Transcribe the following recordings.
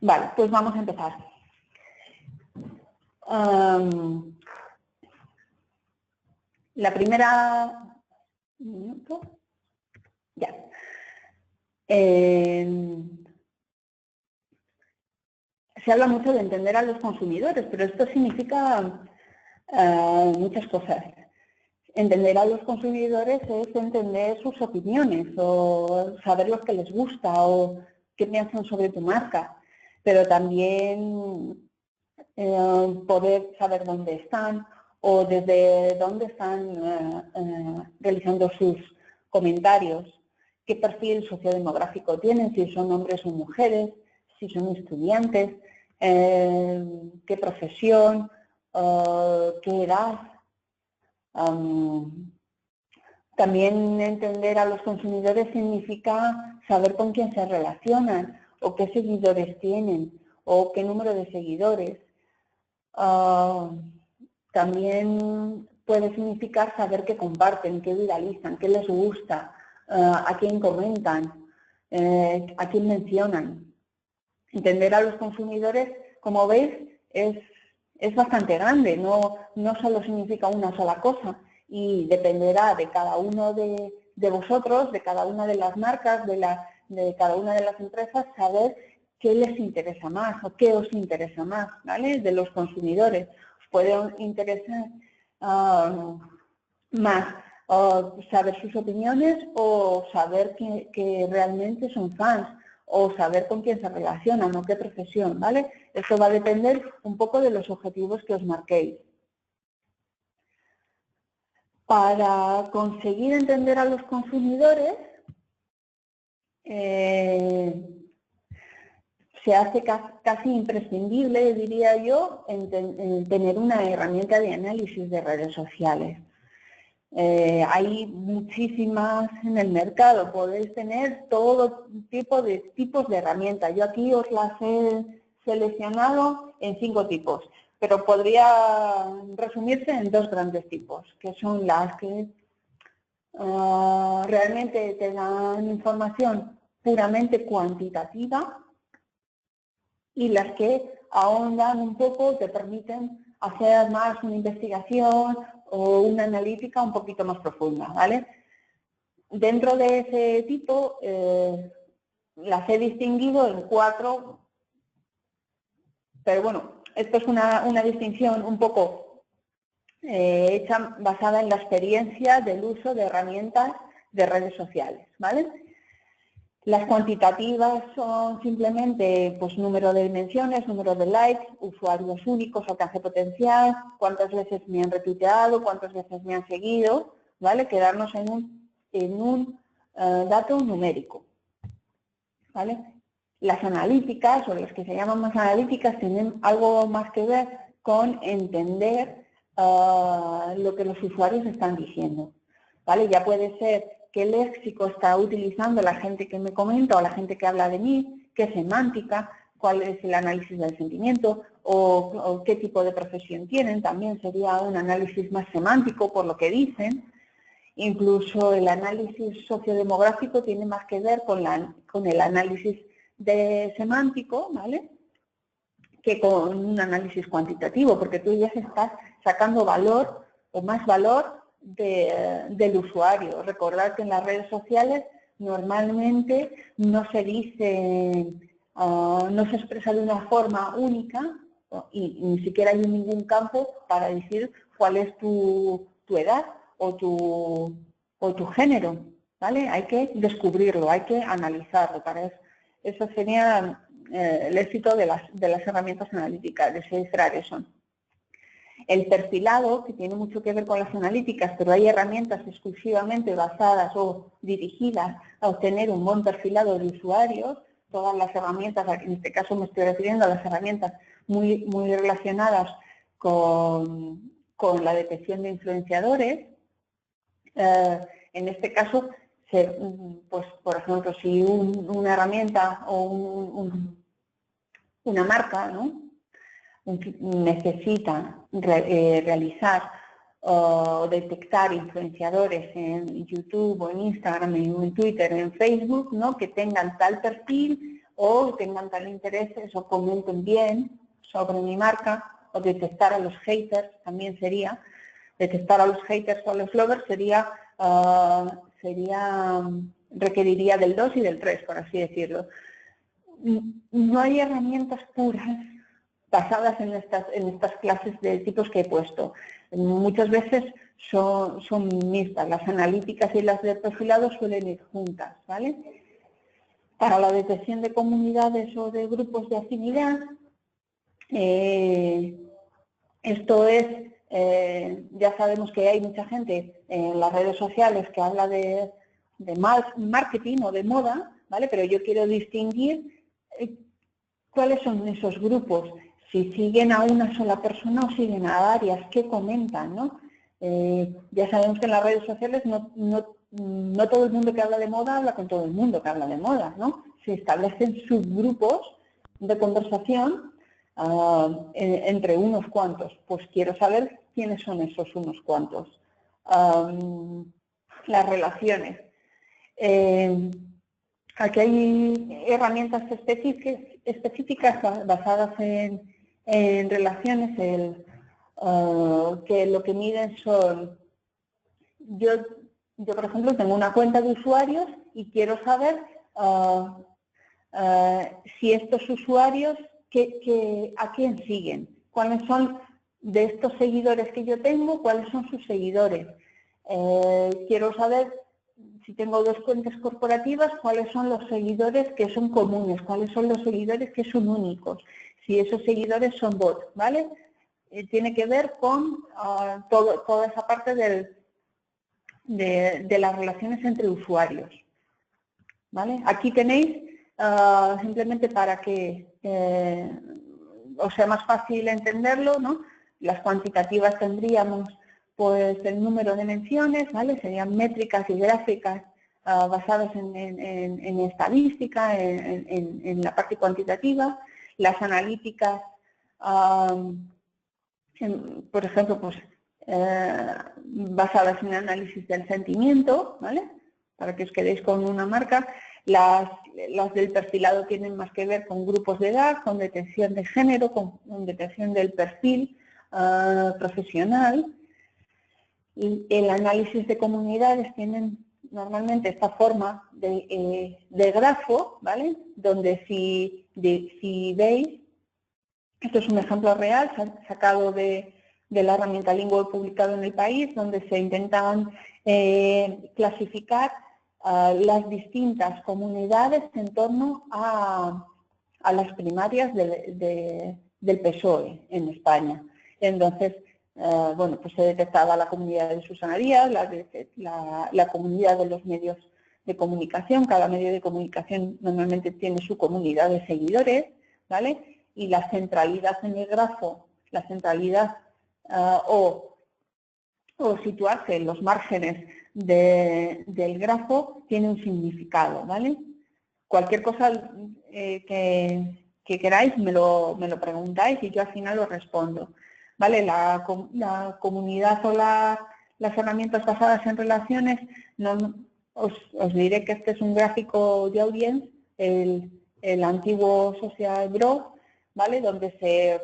Vale, pues vamos a empezar. La primera... Un minuto. Ya. Se habla mucho de entender a los consumidores, pero esto significa muchas cosas. Entender a los consumidores es entender sus opiniones o saber lo que les gusta o qué piensan sobre tu marca, pero también poder saber dónde están o desde dónde están realizando sus comentarios, qué perfil sociodemográfico tienen, si son hombres o mujeres, si son estudiantes, qué profesión, qué edad. También entender a los consumidores significa saber con quién se relacionan o qué seguidores tienen o qué número de seguidores. También puede significar saber qué comparten, qué viralizan, qué les gusta, a quién comentan, a quién mencionan. Entender a los consumidores, como veis, es bastante grande, no solo significa una sola cosa y dependerá de cada uno de vosotros, de cada una de las marcas, de cada una de las empresas, saber qué les interesa más o qué os interesa más, ¿vale? De los consumidores. Os puede interesar más saber sus opiniones o saber que realmente son fans o saber con quién se relacionan o qué profesión, ¿vale? Esto va a depender un poco de los objetivos que os marquéis. Para conseguir entender a los consumidores, se hace casi imprescindible, diría yo, en tener una herramienta de análisis de redes sociales. Hay muchísimas en el mercado, podéis tener todo tipo de tipos de herramientas. Yo aquí os las he seleccionado en 5 tipos, pero podría resumirse en 2 grandes tipos, que son las que realmente te dan información puramente cuantitativa y las que ahondan un poco, te permiten hacer más una investigación o una analítica un poquito más profunda, ¿vale? Dentro de ese tipo, las he distinguido en 4, pero bueno, esto es una distinción un poco hecha basada en la experiencia del uso de herramientas de redes sociales, ¿vale? Las cuantitativas son simplemente pues, número de menciones, número de likes, usuarios únicos, alcance potencial, cuántas veces me han retuiteado, cuántas veces me han seguido, ¿vale? Quedarnos en un dato numérico, ¿vale? Las analíticas, o las que se llaman más analíticas, tienen algo más que ver con entender lo que los usuarios están diciendo, ¿vale? Ya puede ser qué léxico está utilizando la gente que me comenta o la gente que habla de mí, qué semántica, cuál es el análisis del sentimiento o qué tipo de profesión tienen. También sería un análisis más semántico por lo que dicen. Incluso el análisis sociodemográfico tiene más que ver con el análisis semántico, ¿vale? Que con un análisis cuantitativo, porque tú ya estás sacando valor o más valor del usuario. Recordad que en las redes sociales normalmente no se dice, no se expresa de una forma única y ni siquiera hay ningún campo para decir cuál es tu edad o tu género, ¿vale? Hay que descubrirlo, hay que analizarlo. Para eso sería el éxito de las herramientas analíticas, de descifrar eso. El perfilado, que tiene mucho que ver con las analíticas, pero hay herramientas exclusivamente basadas o dirigidas a obtener un buen perfilado de usuarios. Todas las herramientas, en este caso me estoy refiriendo a las herramientas muy relacionadas con la detección de influenciadores. En este caso, pues, por ejemplo, si una herramienta o una marca, ¿no?, necesita realizar o detectar influenciadores en YouTube o en Instagram, en Twitter, en Facebook, ¿no?, que tengan tal perfil o tengan tal intereses o comenten bien sobre mi marca, o detectar a los haters, también sería, detectar a los haters o a los lovers requeriría del 2 y del 3, por así decirlo. No hay herramientas puras basadas en estas clases de tipos que he puesto. Muchas veces son mixtas, las analíticas y las de perfilado suelen ir juntas, ¿vale? Para la detección de comunidades o de grupos de afinidad, esto es, ya sabemos que hay mucha gente en las redes sociales que habla de marketing o de moda, ¿vale? Pero yo quiero distinguir cuáles son esos grupos, si siguen a una sola persona o siguen a varias, qué comentan, ¿no? Ya sabemos que en las redes sociales no todo el mundo que habla de moda habla con todo el mundo que habla de moda, ¿no? Se establecen subgrupos de conversación entre unos cuantos. Pues quiero saber quiénes son esos unos cuantos. Las relaciones. Aquí hay herramientas específicas basadas en relaciones que lo que miden son, yo por ejemplo tengo una cuenta de usuarios y quiero saber si estos usuarios a quién siguen, cuáles son de estos seguidores que yo tengo, cuáles son sus seguidores. Quiero saber, si tengo dos cuentas corporativas, cuáles son los seguidores que son comunes, cuáles son los seguidores que son únicos, si esos seguidores son bots, ¿vale? Tiene que ver con toda esa parte de las relaciones entre usuarios, ¿vale? Aquí tenéis, simplemente para que os sea más fácil entenderlo, ¿no? Las cuantitativas tendríamos pues el número de menciones, ¿vale? Serían métricas y gráficas basadas en estadística, en la parte cuantitativa. Las analíticas, por ejemplo, pues basadas en análisis del sentimiento, ¿vale? Para que os quedéis con una marca. Las del perfilado tienen más que ver con grupos de edad, con detección de género, con detección del perfil profesional. Y el análisis de comunidades tienen normalmente esta forma de grafo, ¿vale? Donde si veis, esto es un ejemplo real sacado de la herramienta Lingo publicado en El País, donde se intentan clasificar las distintas comunidades en torno a las primarias del PSOE en España. Entonces, bueno, pues se detectaba la comunidad de Susana Díaz, la comunidad de los medios de comunicación. Cada medio de comunicación normalmente tiene su comunidad de seguidores, ¿vale? Y la centralidad en el grafo, la centralidad o situarse en los márgenes del grafo tiene un significado, ¿vale? Cualquier cosa que queráis me lo preguntáis y yo al final os respondo, ¿vale? La comunidad o las herramientas basadas en relaciones, os diré que este es un gráfico de audience, el antiguo Social Growth, ¿vale? Donde se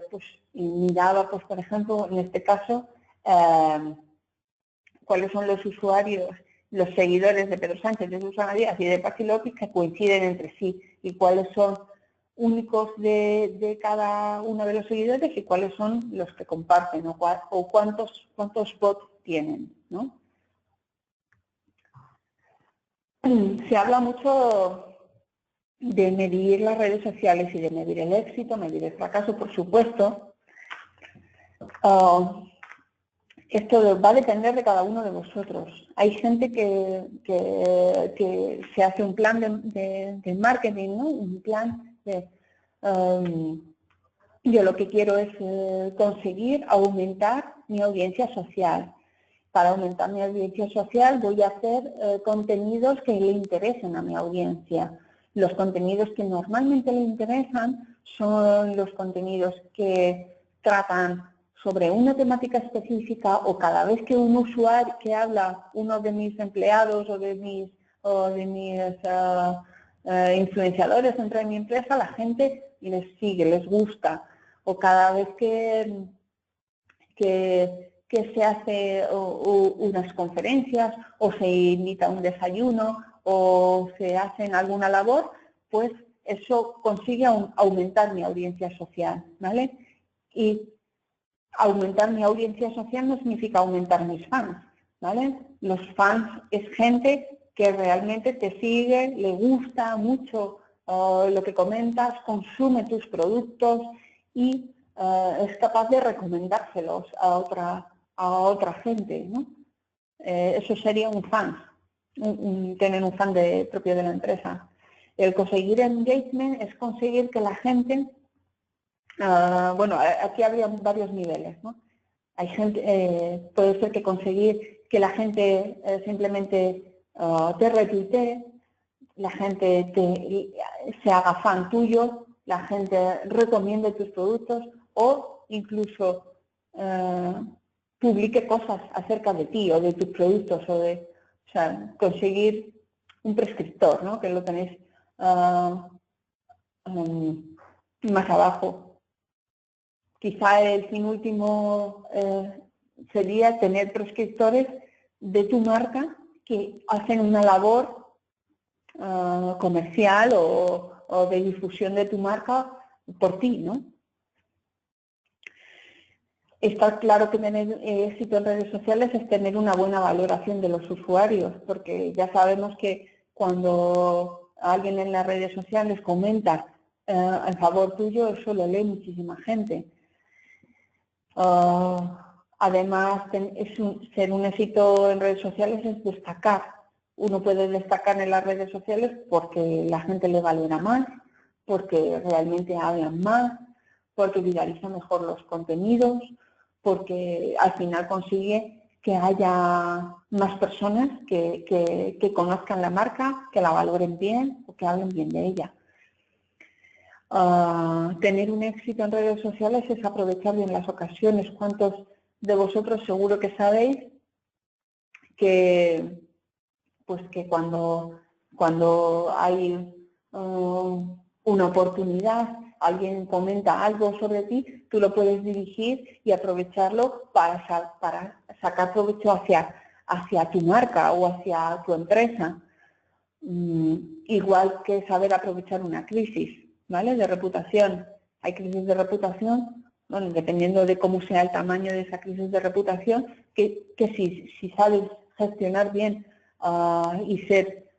miraba, pues, por ejemplo, en este caso, cuáles son los usuarios, los seguidores de Pedro Sánchez, de Susana Díaz y de Patxi López que coinciden entre sí y cuáles son únicos de cada uno de los seguidores y cuáles son los que comparten o cuántos bots tienen, ¿no? Se habla mucho de medir las redes sociales y de medir el éxito, medir el fracaso, por supuesto. Esto va a depender de cada uno de vosotros. Hay gente que se hace un plan de marketing, ¿no? Un plan de... yo lo que quiero es conseguir aumentar mi audiencia social. Para aumentar mi audiencia social voy a hacer contenidos que le interesen a mi audiencia. Los contenidos que normalmente le interesan son los contenidos que tratan sobre una temática específica o cada vez que un usuario que habla, uno de mis empleados o de mis influenciadores dentro de mi empresa, la gente les sigue, les gusta. O cada vez que se hace unas conferencias o se invita a un desayuno o se hace alguna labor, pues eso consigue aumentar mi audiencia social, ¿vale? Y aumentar mi audiencia social no significa aumentar mis fans, ¿vale? Los fans es gente que realmente te sigue, le gusta mucho lo que comentas, consume tus productos y es capaz de recomendárselos a otra gente, ¿no? Eso sería un fan, tener un fan propio de la empresa. El conseguir engagement es conseguir que la gente, bueno, aquí habría varios niveles, ¿no? Hay gente, puede ser que conseguir que la gente simplemente te retuitee, la gente se haga fan tuyo, la gente recomiende tus productos o incluso publique cosas acerca de ti o de tus productos o sea, conseguir un prescriptor, ¿no? Que lo tenéis más abajo. Quizá el fin último sería tener prescriptores de tu marca que hacen una labor comercial o de difusión de tu marca por ti, ¿no? Está claro que tener éxito en redes sociales es tener una buena valoración de los usuarios, porque ya sabemos que cuando alguien en las redes sociales comenta en favor tuyo, eso lo lee muchísima gente. Además, ser un éxito en redes sociales es destacar. Uno puede destacar en las redes sociales porque la gente le valora más, porque realmente hablan más, porque viraliza mejor los contenidos, porque al final consigue que haya más personas que conozcan la marca, que la valoren bien o que hablen bien de ella. Tener un éxito en redes sociales es aprovechar bien las ocasiones. ¿Cuántos de vosotros seguro que sabéis que, pues que cuando hay una oportunidad, alguien comenta algo sobre ti, tú lo puedes dirigir y aprovecharlo para sacar provecho hacia tu marca o hacia tu empresa? Igual que saber aprovechar una crisis, ¿vale? De reputación. Hay crisis de reputación, bueno, dependiendo de cómo sea el tamaño de esa crisis de reputación, que si sabes gestionar bien y ser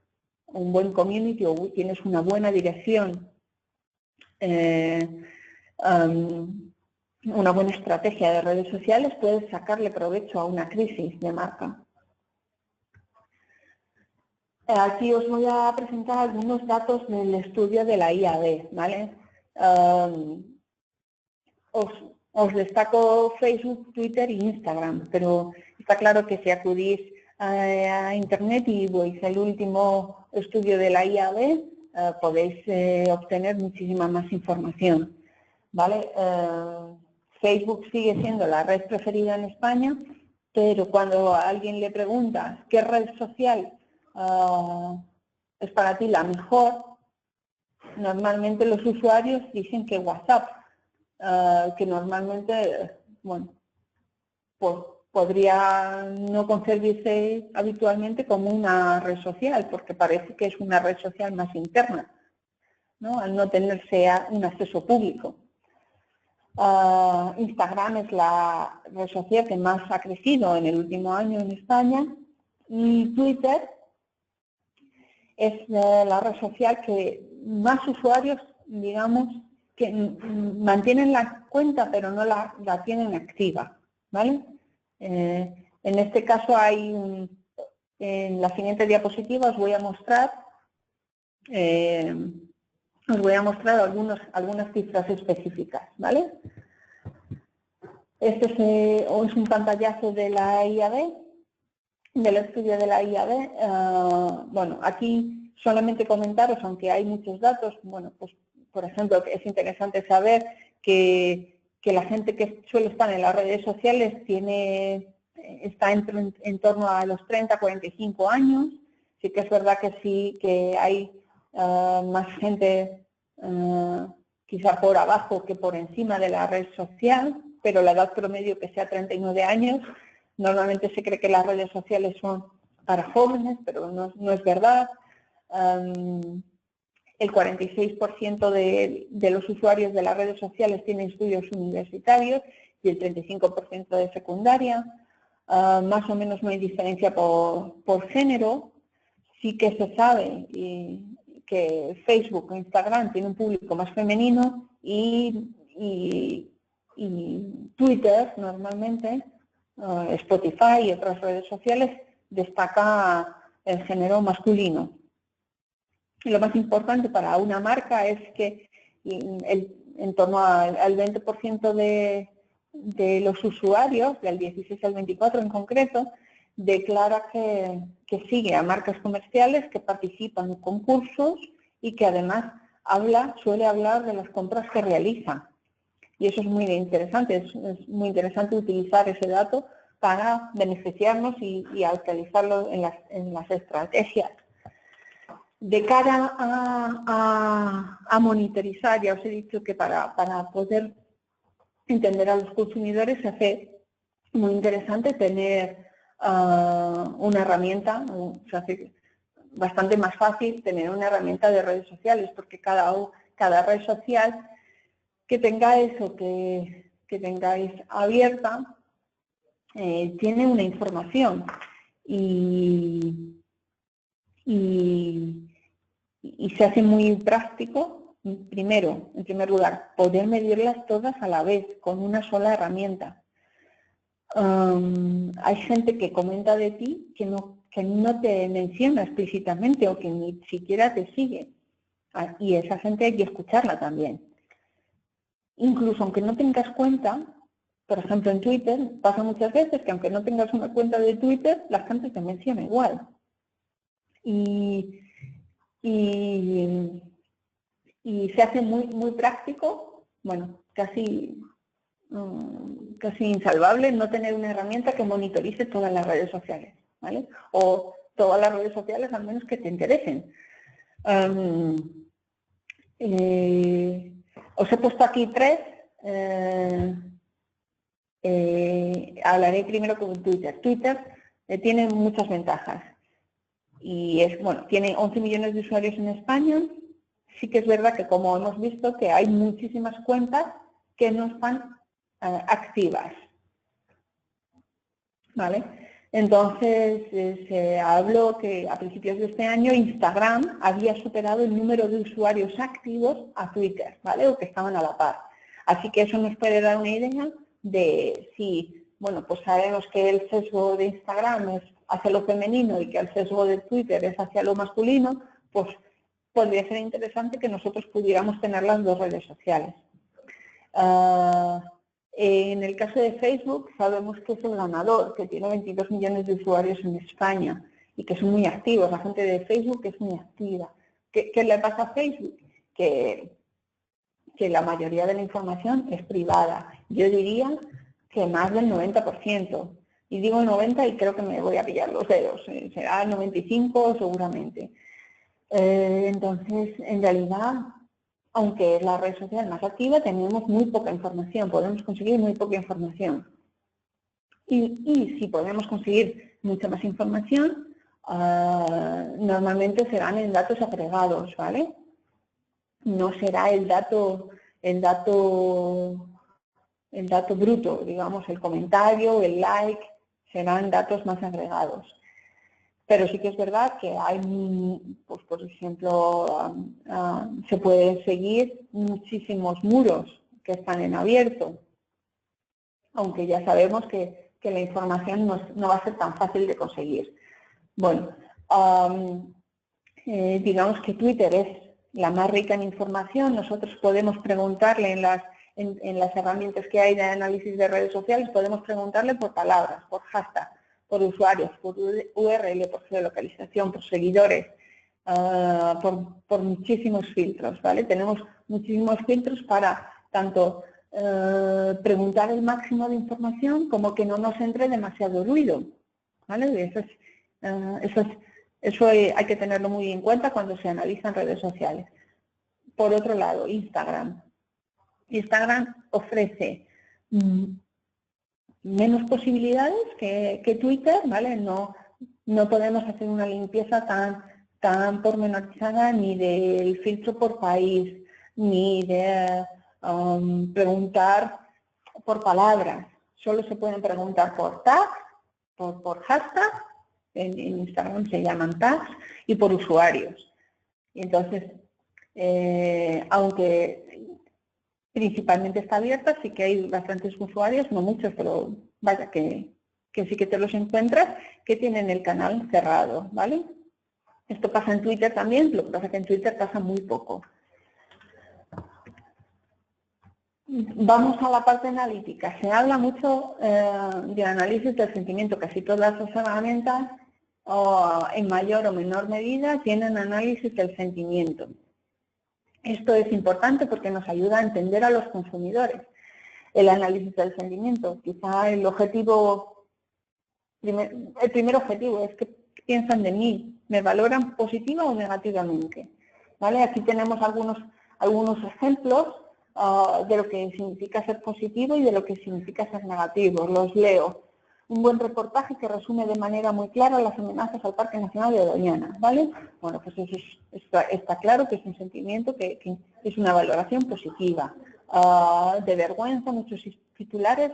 un buen community o tienes una buena dirección, una buena estrategia de redes sociales, puedes sacarle provecho a una crisis de marca. Aquí os voy a presentar algunos datos del estudio de la IAB, ¿vale? Os destaco Facebook, Twitter e Instagram, pero está claro que si acudís a Internet y veis el último estudio de la IAB, podéis obtener muchísima más información, ¿vale? Facebook sigue siendo la red preferida en España, pero cuando a alguien le preguntas qué red social es para ti la mejor, normalmente los usuarios dicen que WhatsApp, que normalmente, bueno, podría no concebirse habitualmente como una red social, porque parece que es una red social más interna, ¿no? Al no tenerse un acceso público. Instagram es la red social que más ha crecido en el último año en España y Twitter es la red social que más usuarios, digamos, que mantienen la cuenta pero no la tienen activa, ¿vale? En este caso hay, en la siguiente diapositiva os voy a mostrar algunas cifras específicas, ¿vale? Este es un pantallazo de la IAB, del estudio de la IAB. Bueno, aquí solamente comentaros, aunque hay muchos datos, bueno, pues por ejemplo, es interesante saber que la gente que suele estar en las redes sociales está en torno a los 30, 45 años. Sí que es verdad que sí, que hay más gente quizá por abajo que por encima de la red social, pero la edad promedio que sea 39 años. Normalmente se cree que las redes sociales son para jóvenes, pero no es verdad. El 46% de los usuarios de las redes sociales tienen estudios universitarios y el 35% de secundaria. Más o menos no hay diferencia por género. Sí que se sabe que Facebook o Instagram tiene un público más femenino y Twitter normalmente, Spotify y otras redes sociales destaca el género masculino. Y lo más importante para una marca es que en torno al 20% de los usuarios, del 16 al 24 en concreto, declara que sigue a marcas comerciales que participan en concursos y que además suele hablar de las compras que realizan. Y eso es muy interesante, es muy interesante utilizar ese dato para beneficiarnos y actualizarlo en las estrategias. De cara a monitorizar, ya os he dicho que para poder entender a los consumidores se hace muy interesante tener una herramienta, se hace bastante más fácil tener una herramienta de redes sociales, porque cada red social que tengáis o que tengáis abierta tiene una información y se hace muy práctico, primero, en primer lugar, poder medirlas todas a la vez con una sola herramienta. Hay gente que comenta de ti que no te menciona explícitamente o que ni siquiera te sigue. Y esa gente hay que escucharla también. Incluso aunque no tengas cuenta, por ejemplo en Twitter, pasa muchas veces que aunque no tengas una cuenta de Twitter, la gente te menciona igual. Y se hace muy práctico, bueno, casi insalvable no tener una herramienta que monitorice todas las redes sociales, ¿vale? O todas las redes sociales al menos que te interesen. Os he puesto aquí 3. Hablaré primero con Twitter. Twitter tiene muchas ventajas. Y tiene 11 millones de usuarios en España. Sí que es verdad que, como hemos visto, que hay muchísimas cuentas que no están activas. ¿Vale? Entonces, se habló que a principios de este año Instagram había superado el número de usuarios activos a Twitter, ¿vale? O que estaban a la par. Así que eso nos puede dar una idea de si, pues sabemos que el sesgo de Instagram es hacia lo femenino y que el sesgo de Twitter es hacia lo masculino, pues podría ser interesante que nosotros pudiéramos tener las dos redes sociales. En el caso de Facebook sabemos que es el ganador, que tiene 22 millones de usuarios en España y que son muy activos. La gente de Facebook es muy activa. ¿Qué le pasa a Facebook? Que la mayoría de la información es privada. Yo diría que más del 90%. Y digo 90 y creo que me voy a pillar los dedos. Será 95 seguramente. Entonces, en realidad, aunque es la red social más activa, tenemos muy poca información, podemos conseguir muy poca información. Y si podemos conseguir mucha más información, normalmente serán en datos agregados, ¿vale? No será el dato bruto, digamos, el comentario, el like, serán datos más agregados. Pero sí que es verdad que hay, pues por ejemplo, se pueden seguir muchísimos muros que están en abierto, aunque ya sabemos que la información no va a ser tan fácil de conseguir. Bueno, digamos que Twitter es la más rica en información. Nosotros podemos preguntarle en las herramientas que hay de análisis de redes sociales, podemos preguntarle por palabras, por hashtag, por usuarios, por URL, por geolocalización, por seguidores, por muchísimos filtros, ¿vale? Tenemos muchísimos filtros para tanto preguntar el máximo de información como que no nos entre demasiado ruido, ¿vale? Eso es Eso hay que tenerlo muy en cuenta cuando se analizan redes sociales. Por otro lado, Instagram. Instagram ofrece menos posibilidades que Twitter, ¿vale? No podemos hacer una limpieza tan pormenorizada ni del filtro por país, ni de preguntar por palabras. Solo se pueden preguntar por tags, por hashtag, en Instagram se llaman tags, y por usuarios. Y entonces, aunque principalmente está abierta, sí que hay bastantes usuarios, no muchos, pero vaya que sí que te los encuentras, que tienen el canal cerrado, ¿vale? Esto pasa en Twitter también, lo que pasa es que en Twitter pasa muy poco. Vamos a la parte analítica. Se habla mucho de análisis del sentimiento. Casi todas las herramientas, en mayor o menor medida, tienen análisis del sentimiento. Esto es importante porque nos ayuda a entender a los consumidores. El análisis del sentimiento, quizá el primer objetivo es que piensan de mí, me valoran positiva o negativamente. ¿Vale? Aquí tenemos algunos ejemplos de lo que significa ser positivo y de lo que significa ser negativo. Los leo. Un buen reportaje que resume de manera muy clara las amenazas al Parque Nacional de Doñana, ¿vale? Bueno, pues eso está claro que es un sentimiento que es una valoración positiva. De vergüenza, muchos titulares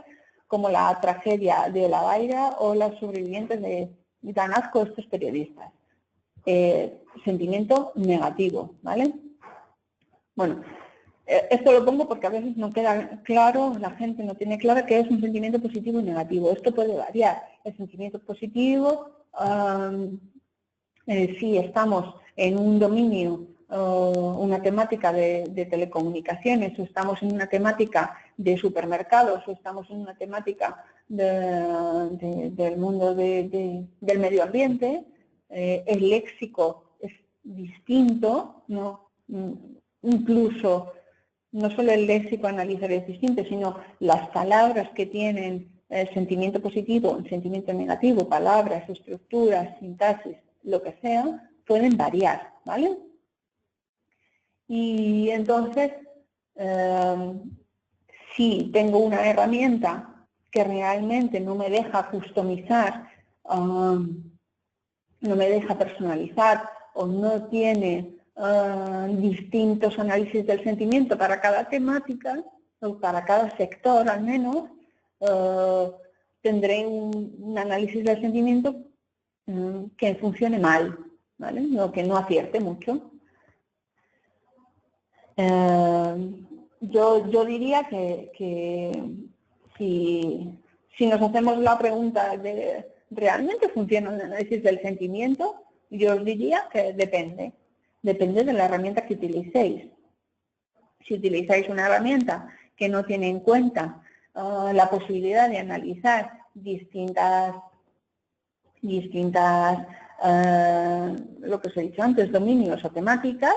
como la tragedia de La Baira o las sobrevivientes de dan asco a estos periodistas. Sentimiento negativo, ¿vale? Bueno, esto lo pongo porque a veces no queda claro, la gente no tiene claro qué es un sentimiento positivo y negativo. Esto puede variar. El sentimiento positivo, si estamos en un dominio, una temática de telecomunicaciones, o estamos en una temática de supermercados, o estamos en una temática del mundo del medio ambiente, el léxico es distinto, ¿no? Incluso no solo el léxico analizar es distinto, sino las palabras que tienen sentimiento positivo, sentimiento negativo, palabras, estructuras, sintaxis, lo que sea, pueden variar, ¿vale? Y entonces, si tengo una herramienta que realmente no me deja customizar, no me deja personalizar o no tiene distintos análisis del sentimiento para cada temática, o para cada sector al menos, tendré un análisis del sentimiento que funcione mal, ¿vale? Que no acierte mucho. Yo diría que si nos hacemos la pregunta de ¿realmente funciona el análisis del sentimiento? Yo os diría que depende. Depende de la herramienta que utilicéis. Si utilizáis una herramienta que no tiene en cuenta la posibilidad de analizar distintas lo que os he dicho antes, dominios o temáticas,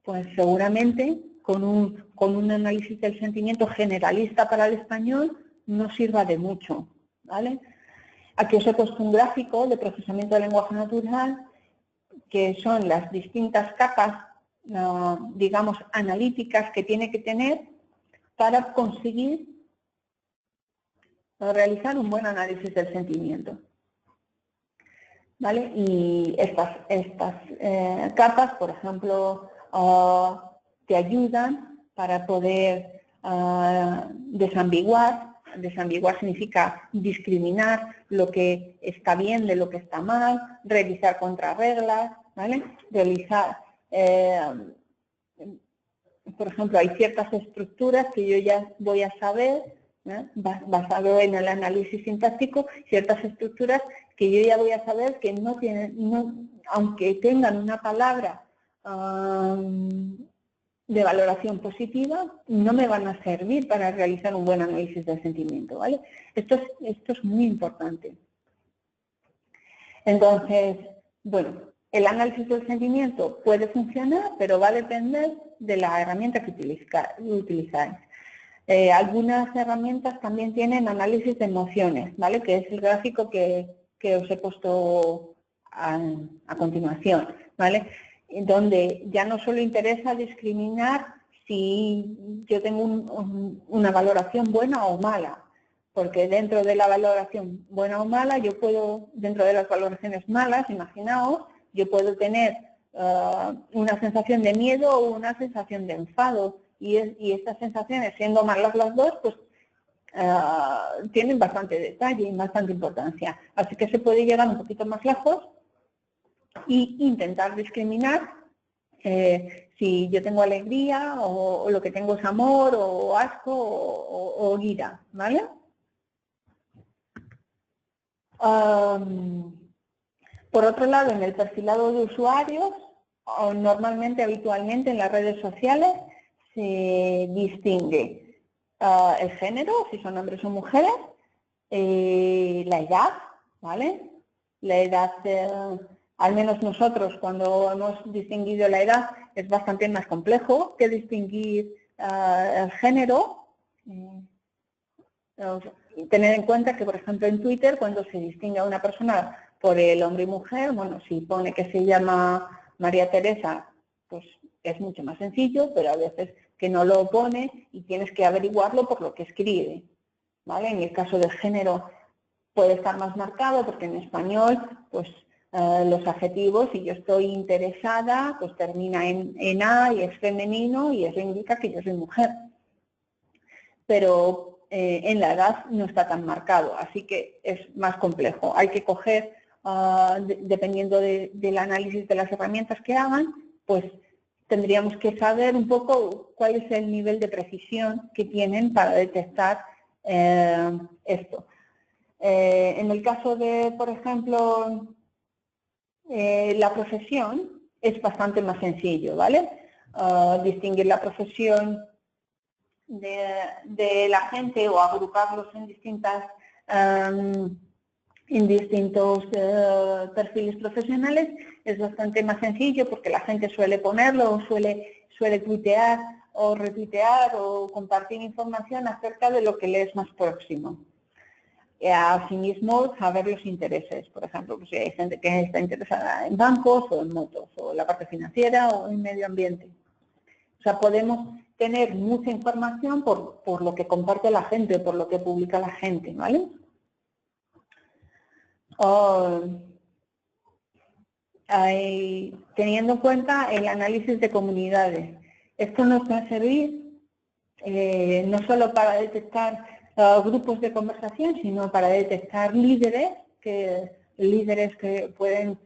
pues seguramente con un análisis del sentimiento generalista para el español no sirva de mucho, ¿vale? Aquí os he puesto un gráfico de procesamiento del lenguaje natural, que son las distintas capas, digamos, analíticas que tiene que tener para conseguir realizar un buen análisis del sentimiento. ¿Vale? Y estas capas, por ejemplo, te ayudan para poder desambiguar. Desambiguar significa discriminar lo que está bien de lo que está mal, revisar contrarreglas, ¿vale? Realizar, por ejemplo, hay ciertas estructuras que yo ya voy a saber, basado en el análisis sintáctico, ciertas estructuras que yo ya voy a saber que no tienen, aunque tengan una palabra de valoración positiva, no me van a servir para realizar un buen análisis del sentimiento, ¿vale? Esto es muy importante. Entonces, bueno, el análisis del sentimiento puede funcionar, pero va a depender de la herramienta que utilizáis. Algunas herramientas también tienen análisis de emociones, ¿vale? Que es el gráfico que os he puesto a continuación, ¿vale? Donde ya no solo interesa discriminar si yo tengo una valoración buena o mala, porque dentro de la valoración buena o mala, yo puedo, dentro de las valoraciones malas, imaginaos, yo puedo tener una sensación de miedo o una sensación de enfado, y estas sensaciones, siendo malas las dos, pues tienen bastante detalle y bastante importancia. Así que se puede llegar un poquito más lejos e intentar discriminar si yo tengo alegría o lo que tengo es amor o asco o ira, ¿vale? Por otro lado, en el perfilado de usuarios, normalmente, habitualmente en las redes sociales, se distingue el género, si son hombres o mujeres, la edad, ¿vale? La edad, al menos nosotros cuando hemos distinguido la edad, es bastante más complejo que distinguir el género. Tener en cuenta que, por ejemplo, en Twitter, cuando se distingue a una persona por el hombre y mujer, bueno, si pone que se llama María Teresa, pues es mucho más sencillo, pero a veces que no lo pone y tienes que averiguarlo por lo que escribe, ¿vale? En el caso del género puede estar más marcado porque en español, pues los adjetivos, si yo estoy interesada, pues termina en A y es femenino y eso indica que yo soy mujer. Pero en la edad no está tan marcado, así que es más complejo. Hay que coger, dependiendo del análisis de las herramientas que hagan, pues tendríamos que saber un poco cuál es el nivel de precisión que tienen para detectar esto. En el caso de, por ejemplo, la profesión, es bastante más sencillo, ¿vale? Distinguir la profesión de la gente o agruparlos en distintos perfiles profesionales es bastante más sencillo porque la gente suele ponerlo, suele tuitear o retuitear o compartir información acerca de lo que le es más próximo. Asimismo, saber los intereses, por ejemplo, pues si hay gente que está interesada en bancos o en motos, o en la parte financiera o en medio ambiente. O sea, podemos tener mucha información por lo que comparte la gente, por lo que publica la gente, ¿vale? Teniendo en cuenta el análisis de comunidades. Esto nos va a servir no solo para detectar grupos de conversación, sino para detectar líderes que pueden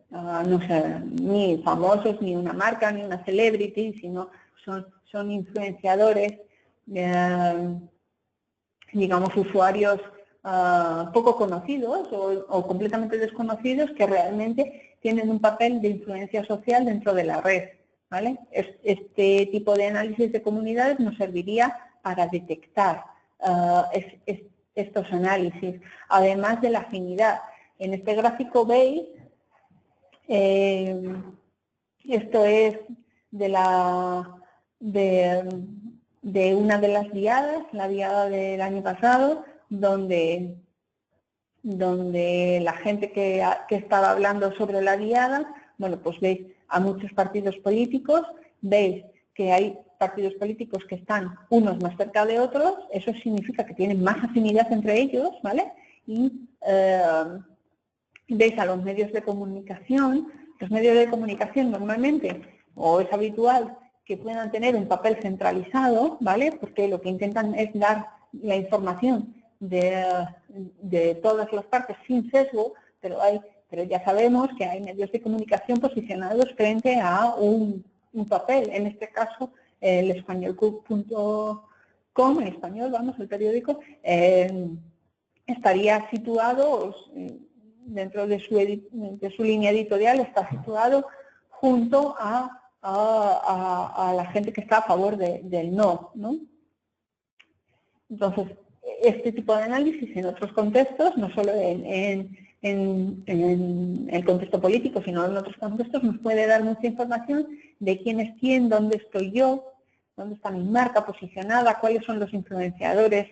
no ser ni famosos, ni una marca, ni una celebrity, sino son influenciadores, digamos, usuarios poco conocidos o completamente desconocidos que realmente tienen un papel de influencia social dentro de la red, ¿vale? Este tipo de análisis de comunidades nos serviría para detectar estos análisis, además de la afinidad. En este gráfico veis, esto es de una de las diadas, la diada del año pasado, donde la gente que estaba hablando sobre la diada, bueno, pues veis a muchos partidos políticos, veis que hay partidos políticos que están unos más cerca de otros, eso significa que tienen más afinidad entre ellos, ¿vale? Y veis a los medios de comunicación normalmente, o es habitual, que puedan tener un papel centralizado, ¿vale? Porque lo que intentan es dar la información de todas las partes sin sesgo, pero ya sabemos que hay medios de comunicación posicionados frente a un papel, en este caso el español.com, en español, vamos, el periódico, estaría situado dentro de su línea editorial, está situado junto a la gente que está a favor del no, ¿no? Entonces, este tipo de análisis en otros contextos, no solo en el contexto político, sino en otros contextos, nos puede dar mucha información de quién es quién, dónde estoy yo, dónde está mi marca posicionada, cuáles son los influenciadores,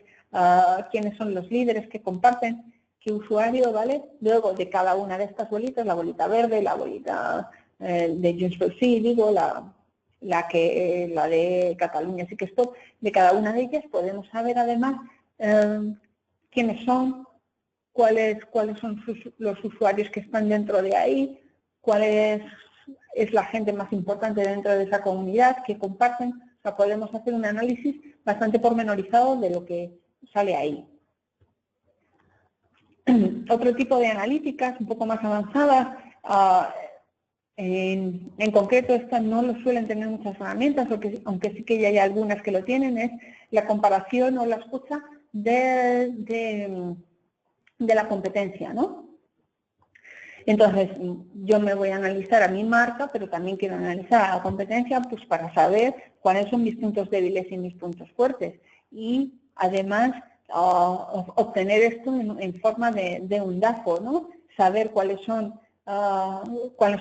quiénes son los líderes que comparten, usuario, ¿vale? Luego de cada una de estas bolitas, la bolita verde, la bolita de Junts pel Sí, digo, la de Cataluña Sí que Stop, de cada una de ellas podemos saber además quiénes son, cuáles son los usuarios que están dentro de ahí, cuál es la gente más importante dentro de esa comunidad que comparten. O sea, podemos hacer un análisis bastante pormenorizado de lo que sale ahí. Otro tipo de analíticas un poco más avanzadas, en concreto estas no lo suelen tener muchas herramientas, aunque sí que ya hay algunas que lo tienen, es la comparación o la escucha de la competencia, ¿no? Entonces, yo me voy a analizar a mi marca, pero también quiero analizar a la competencia pues, para saber cuáles son mis puntos débiles y mis puntos fuertes. Y además, obtener esto en forma de un DAFO, ¿no? Saber cuáles son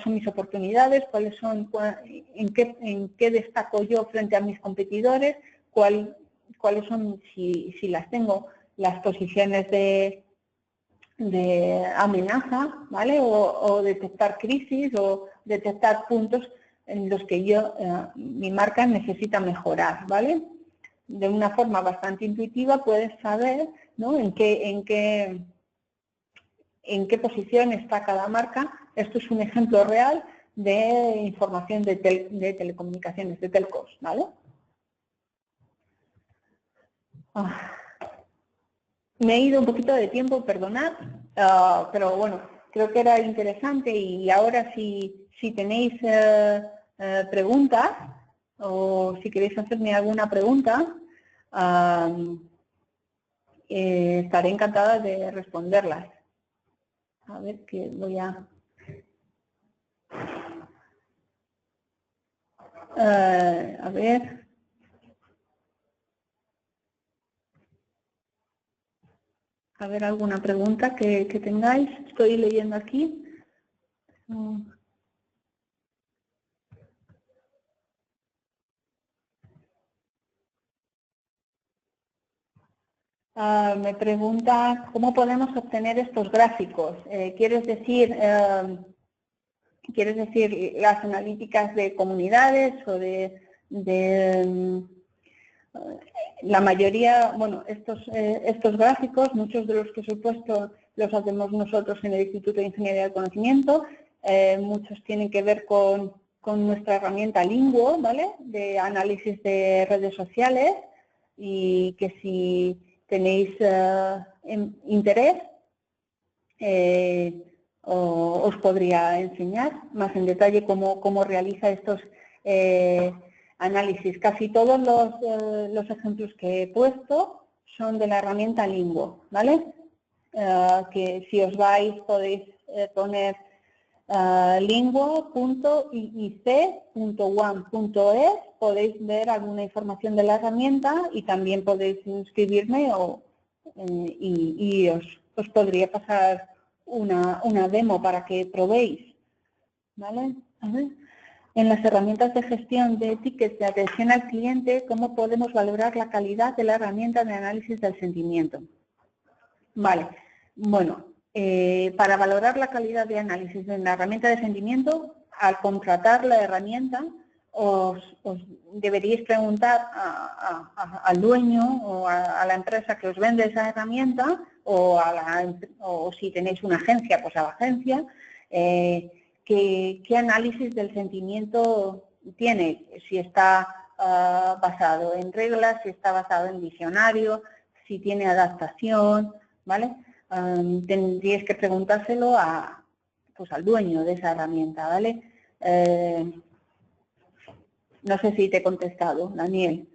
mis oportunidades, en qué destaco yo frente a mis competidores, cuáles son, si las tengo, las posiciones de amenaza, ¿vale? O detectar crisis o detectar puntos en los que mi marca necesita mejorar, ¿vale? De una forma bastante intuitiva puedes saber, ¿no? en qué posición está cada marca. Esto es un ejemplo real de información de telecomunicaciones, de telcos, ¿vale? Me he ido un poquito de tiempo, perdonad, pero bueno, creo que era interesante y ahora si tenéis preguntas o si queréis hacerme alguna pregunta, estaré encantada de responderlas. A ver, que voy a ver. A ver, alguna pregunta que tengáis. Estoy leyendo aquí. Me pregunta cómo podemos obtener estos gráficos. ¿Quieres decir las analíticas de comunidades o de la mayoría, bueno, estos gráficos, muchos de los que he puesto los hacemos nosotros en el Instituto de Ingeniería del Conocimiento, muchos tienen que ver con nuestra herramienta Linguo, ¿vale? De análisis de redes sociales y que si tenéis interés, os podría enseñar más en detalle cómo realiza estos análisis. Casi todos los ejemplos que he puesto son de la herramienta Linguo, ¿vale? Que si os vais podéis poner linguo.iic.one.es, podéis ver alguna información de la herramienta y también podéis inscribirme y os podría pasar una demo para que probéis, ¿vale? A ver. En las herramientas de gestión de tickets de atención al cliente, ¿cómo podemos valorar la calidad de la herramienta de análisis del sentimiento? Vale, bueno, para valorar la calidad de análisis de la herramienta de sentimiento, al contratar la herramienta, os deberíais preguntar al dueño o a la empresa que os vende esa herramienta o si tenéis una agencia, pues a la agencia, qué análisis del sentimiento tiene, si está basado en reglas, si está basado en diccionario, si tiene adaptación, ¿vale? Tendríais que preguntárselo pues al dueño de esa herramienta, ¿vale? No sé si te he contestado, Daniel.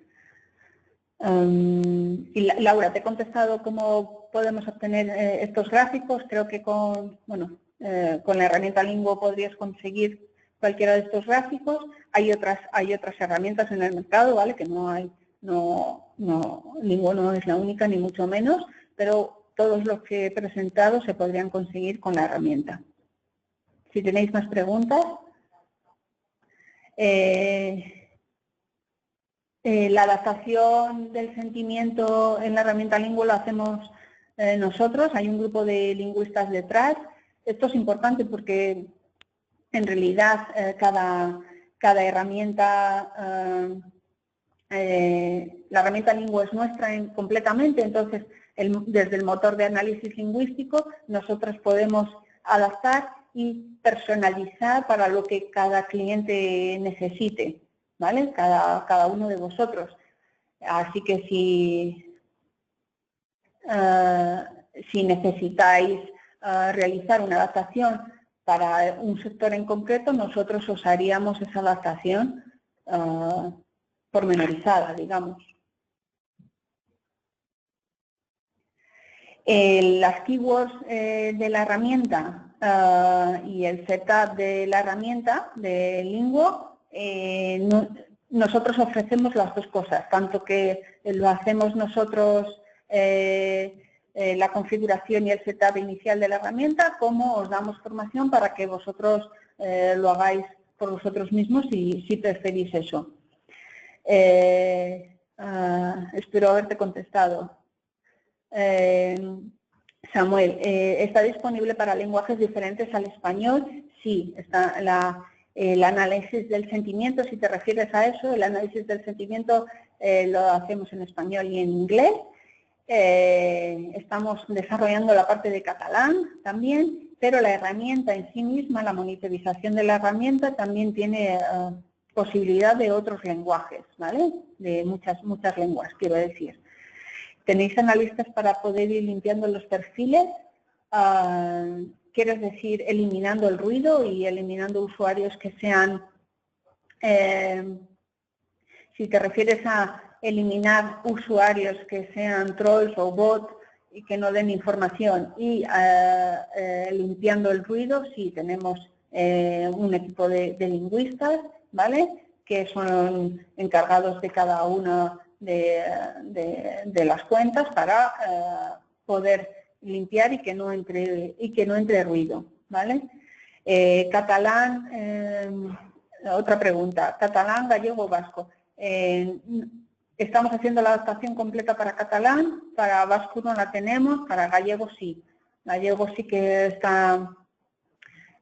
Y Laura, te he contestado cómo podemos obtener estos gráficos. Creo que con la herramienta Linguo podrías conseguir cualquiera de estos gráficos. Hay otras herramientas en el mercado, ¿vale? Que Linguo no es la única, ni mucho menos, pero todos los que he presentado se podrían conseguir con la herramienta. Si tenéis más preguntas. La adaptación del sentimiento en la herramienta Linguo lo hacemos nosotros, hay un grupo de lingüistas detrás. Esto es importante porque en realidad cada herramienta, la herramienta Linguo es nuestra completamente, entonces desde el motor de análisis lingüístico nosotros podemos adaptar y personalizar para lo que cada cliente necesite, ¿vale? Cada uno de vosotros. Así que si necesitáis realizar una adaptación para un sector en concreto, nosotros os haríamos esa adaptación pormenorizada, digamos. Las keywords de la herramienta y el setup de la herramienta de Linguo, nosotros ofrecemos las dos cosas, tanto que lo hacemos nosotros la configuración y el setup inicial de la herramienta, como os damos formación para que vosotros lo hagáis por vosotros mismos si preferís eso. Espero haberte contestado. Samuel, ¿está disponible para lenguajes diferentes al español? Sí, está el análisis del sentimiento, si te refieres a eso, el análisis del sentimiento lo hacemos en español y en inglés. Estamos desarrollando la parte de catalán también, pero la herramienta en sí misma, la monitorización de la herramienta también tiene posibilidad de otros lenguajes, ¿vale? De muchas lenguas, quiero decir. ¿Tenéis analistas para poder ir limpiando los perfiles? Quiero decir, eliminando el ruido y eliminando usuarios que sean, si te refieres a eliminar usuarios que sean trolls o bots y que no den información y limpiando el ruido, sí, tenemos un equipo de lingüistas, ¿vale? Que son encargados de cada una de las cuentas para poder limpiar y que no entre ruido, ¿vale? Catalán, otra pregunta, catalán, gallego, vasco. Estamos haciendo la adaptación completa para catalán, para vasco no la tenemos, para gallego sí. Gallego sí que está,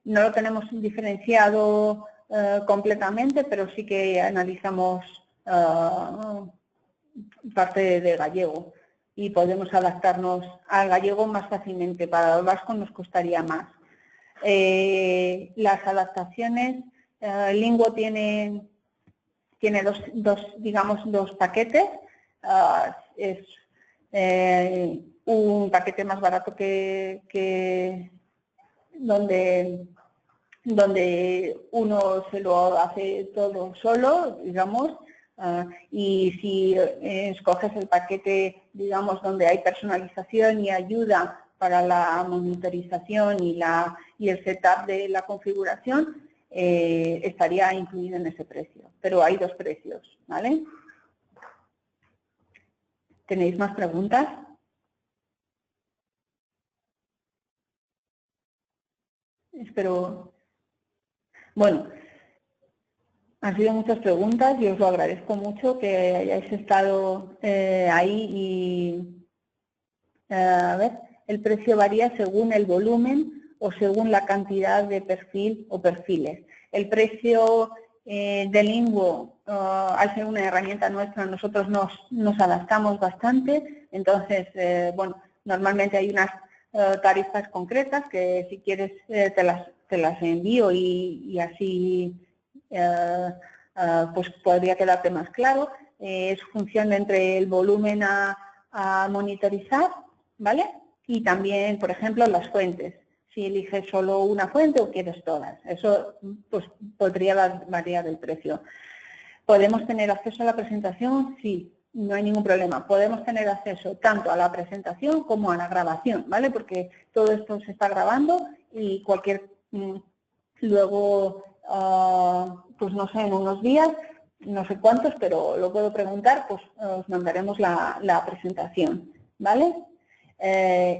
no lo tenemos diferenciado completamente, pero sí que analizamos parte de gallego y podemos adaptarnos al gallego más fácilmente. Para el vasco nos costaría más. Las adaptaciones, Linguo tiene dos paquetes. Es un paquete más barato que donde uno se lo hace todo solo, digamos, y si escoges el paquete, digamos, donde hay personalización y ayuda para la monitorización y el setup de la configuración, estaría incluido en ese precio. Pero hay dos precios, ¿vale? ¿Tenéis más preguntas? Espero. Bueno, han sido muchas preguntas y os lo agradezco mucho que hayáis estado ahí y, a ver, el precio varía según el volumen o según la cantidad de perfil o perfiles. El precio de Linguo, al ser una herramienta nuestra, nosotros nos adaptamos bastante, entonces, bueno, normalmente hay unas tarifas concretas que si quieres te las envío y así pues podría quedarte más claro. Es función entre el volumen a monitorizar, ¿vale? Y también, por ejemplo, las fuentes. Si eliges solo una fuente o quieres todas. Eso pues, podría variar el precio. ¿Podemos tener acceso a la presentación? Sí, no hay ningún problema. Podemos tener acceso tanto a la presentación como a la grabación, ¿vale? Porque todo esto se está grabando y cualquier... luego, pues no sé, en unos días, no sé cuántos, pero lo puedo preguntar, pues os mandaremos la presentación, ¿vale?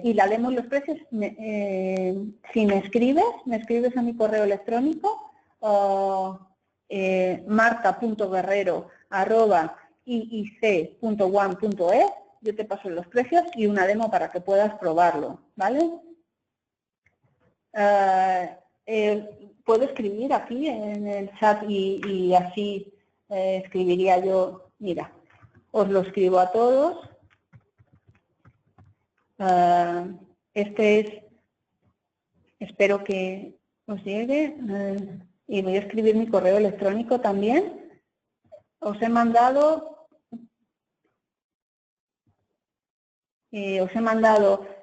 Y la demo y los precios, si me escribes a mi correo electrónico, marta.guerrero@iic.one.es, yo te paso los precios y una demo para que puedas probarlo, ¿vale? Puedo escribir aquí en el chat y así escribiría yo, mira, os lo escribo a todos. Este es, espero que os llegue, y voy a escribir mi correo electrónico también. Os he mandado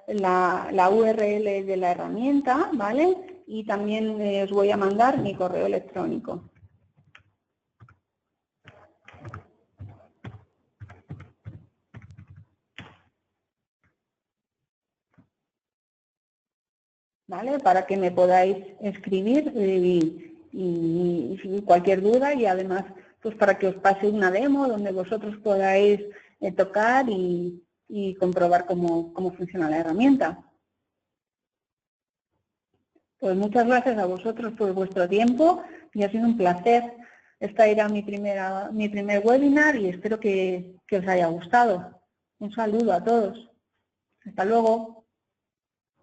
la URL de la herramienta, ¿vale? Y también os voy a mandar mi correo electrónico. ¿Vale? Para que me podáis escribir y cualquier duda, y además pues para que os pase una demo donde vosotros podáis tocar y comprobar cómo funciona la herramienta. Pues muchas gracias a vosotros por vuestro tiempo y ha sido un placer. Esta era mi primer webinar y espero que os haya gustado. Un saludo a todos. Hasta luego.